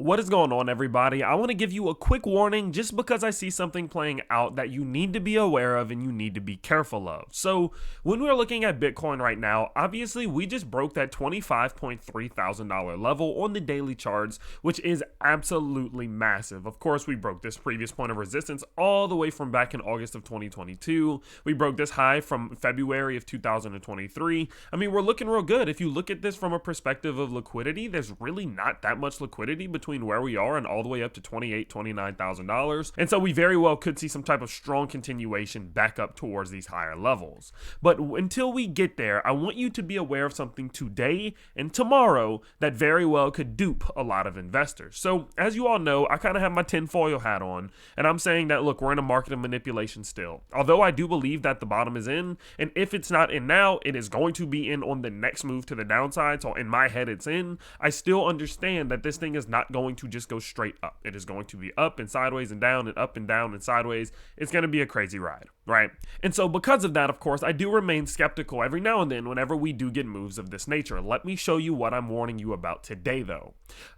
What is going on, everybody? I want to give you a quick warning just because I see something playing out that you need to be aware of and you need to be careful of. So, when we're looking at Bitcoin right now, obviously we just broke that $25.3 thousand level on the daily charts, which is absolutely massive. Of course, we broke this previous point of resistance all the way from back in August of 2022. We broke this high from February of 2023. I mean, we're looking real good. If you look at this from a perspective of liquidity, there's really not that much liquidity between where we are and all the way up to $28,000-$29,000. And so we very well could see some type of strong continuation back up towards these higher levels. But until we get there, I want you to be aware of something today and tomorrow that very well could dupe a lot of investors. So as you all know, I kind of have my tinfoil hat on, and I'm saying that, look, we're in a market of manipulation still. Although I do believe that the bottom is in, and if it's not in now, it is going to be in on the next move to the downside. So in my head, it's in. I still understand that this thing is not going to just go straight up. It is going to be up and sideways and down and up and down and sideways. It's going to be a crazy ride, right? And so because of that, of course, I do remain skeptical every now and then whenever we do get moves of this nature. Let me show you what I'm warning you about today, though.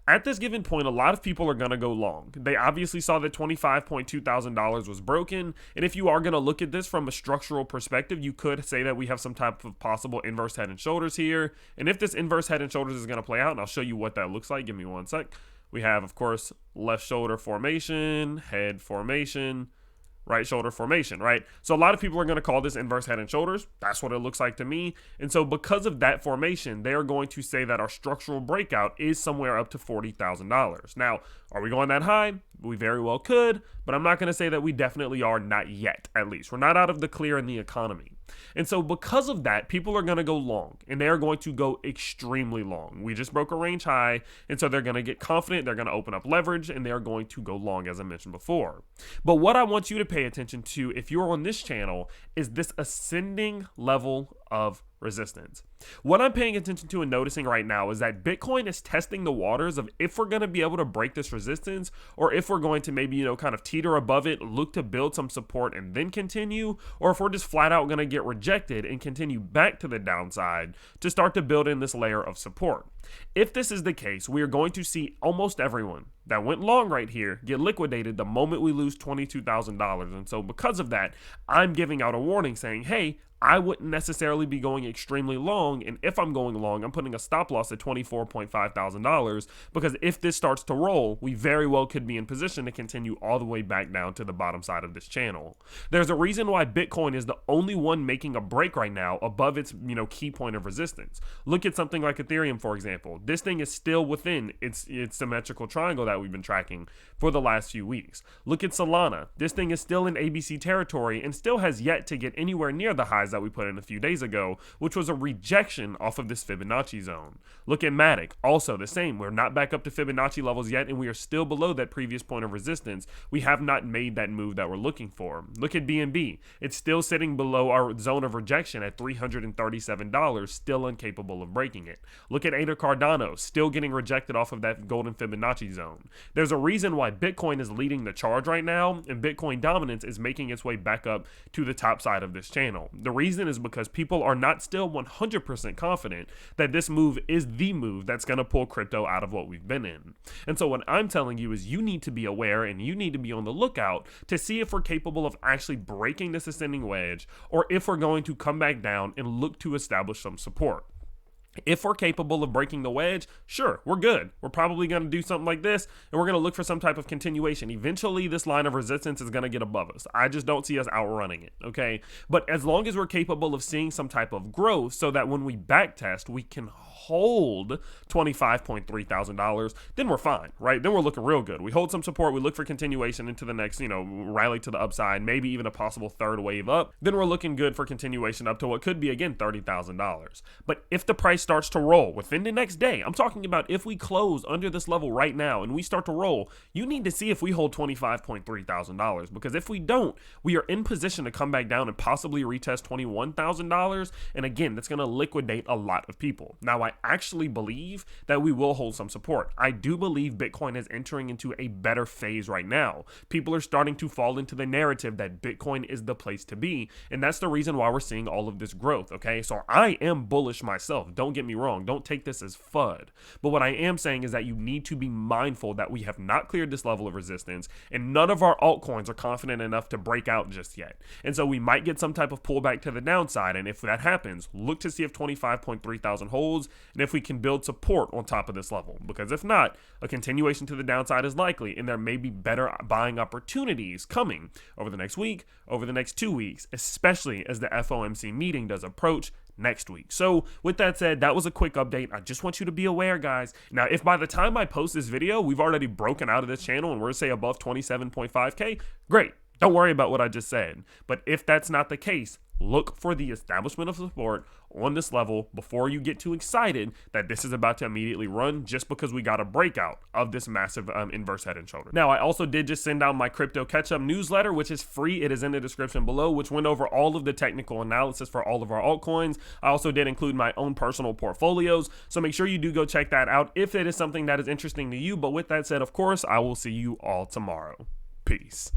At this given point, a lot of people are going to go long. They obviously saw that $25.2 thousand was broken. And if you are going to look at this from a structural perspective, you could say that we have some type of possible inverse head and shoulders here. And if this inverse head and shoulders is going to play out, and I'll show you what that looks like. Give me one sec. We have, of course, left shoulder formation, head formation, right shoulder formation, right? So a lot of people are going to call this inverse head and shoulders. That's what it looks like to me. And so because of that formation, they are going to say that our structural breakout is somewhere up to $40,000. Now, are we going that high? We very well could, but I'm not going to say that we definitely are, not yet, at least. We're not out of the clear in the economy. And so because of that, people are going to go long, and they are going to go extremely long. We just broke a range high, and so they're going to get confident, they're going to open up leverage, and they are going to go long, as I mentioned before. But what I want you to pay attention to, if you're on this channel, is this ascending level of resistance. What I'm paying attention to and noticing right now is that Bitcoin is testing the waters of if we're going to be able to break this resistance, or if we're going to maybe, kind of teeter above it, look to build some support and then continue, or if we're just flat out going to get rejected and continue back to the downside to start to build in this layer of support. If this is the case, we are going to see almost everyone that went long right here get liquidated the moment we lose $22,000. And so because of that, I'm giving out a warning saying, hey, I wouldn't necessarily be going extremely long, and if I'm going long, I'm putting a stop loss at $24.5 thousand, because if this starts to roll, we very well could be in position to continue all the way back down to the bottom side of this channel. There's a reason why Bitcoin is the only one making a break right now above its key point of resistance. Look at something like Ethereum, for example. This thing is still within its symmetrical triangle that we've been tracking for the last few weeks. Look at Solana. This thing is still in ABC territory and still has yet to get anywhere near the highs that we put in a few days ago, which was a rejection off of this Fibonacci zone. Look at Matic, also the same. We're not back up to Fibonacci levels yet, and we are still below that previous point of resistance. We have not made that move that we're looking for. Look at BNB. It's still sitting below our zone of rejection at $337, still incapable of breaking it. Look at ADA Cardano, still getting rejected off of that golden Fibonacci zone. There's a reason why Bitcoin is leading the charge right now, and Bitcoin dominance is making its way back up to the top side of this channel. The reason is because people are not still 100% confident that this move is the move that's going to pull crypto out of what we've been in. And so what I'm telling you is you need to be aware and you need to be on the lookout to see if we're capable of actually breaking this ascending wedge, or if we're going to come back down and look to establish some support. If we're capable of breaking the wedge, sure, we're good. We're probably going to do something like this, and we're going to look for some type of continuation. Eventually, this line of resistance is going to get above us. I just don't see us outrunning it, okay? But as long as we're capable of seeing some type of growth so that when we backtest, we can hold $25.3 thousand, then we're fine, right? Then we're looking real good. We hold some support. We look for continuation into the next, rally to the upside, maybe even a possible third wave up. Then we're looking good for continuation up to what could be, again, $30,000. But if the price starts to roll within the next day, I'm talking about if we close under this level right now and we start to roll, you need to see if we hold $25.3 thousand, because if we don't, we are in position to come back down and possibly retest $21,000. And again, that's going to liquidate a lot of people. Now, I actually believe that we will hold some support. I do believe Bitcoin is entering into a better phase right now. People are starting to fall into the narrative that Bitcoin is the place to be, and that's the reason why we're seeing all of this growth, okay? So I am bullish myself. Don't don't get me wrong. Don't take this as FUD. But what I am saying is that you need to be mindful that we have not cleared this level of resistance, and none of our altcoins are confident enough to break out just yet. And so we might get some type of pullback to the downside. And if that happens, look to see if 25.3 thousand holds and if we can build support on top of this level. Because if not, a continuation to the downside is likely, and there may be better buying opportunities coming over the next week, over the next 2 weeks, especially as the FOMC meeting does approach next week. So with that said, that was a quick update. I just want you to be aware, guys. Now, if by the time I post this video, we've already broken out of this channel and we're say above 27.5K, great. Don't worry about what I just said. But if that's not the case, look for the establishment of support on this level before you get too excited that this is about to immediately run just because we got a breakout of this massive inverse head and shoulder. Now, I also did just send out my crypto catch-up newsletter, which is free. It is in the description below, which went over all of the technical analysis for all of our altcoins. I also did include my own personal portfolios, so make sure you do go check that out if it is something that is interesting to you. But with that said, of course, I will see you all tomorrow. Peace.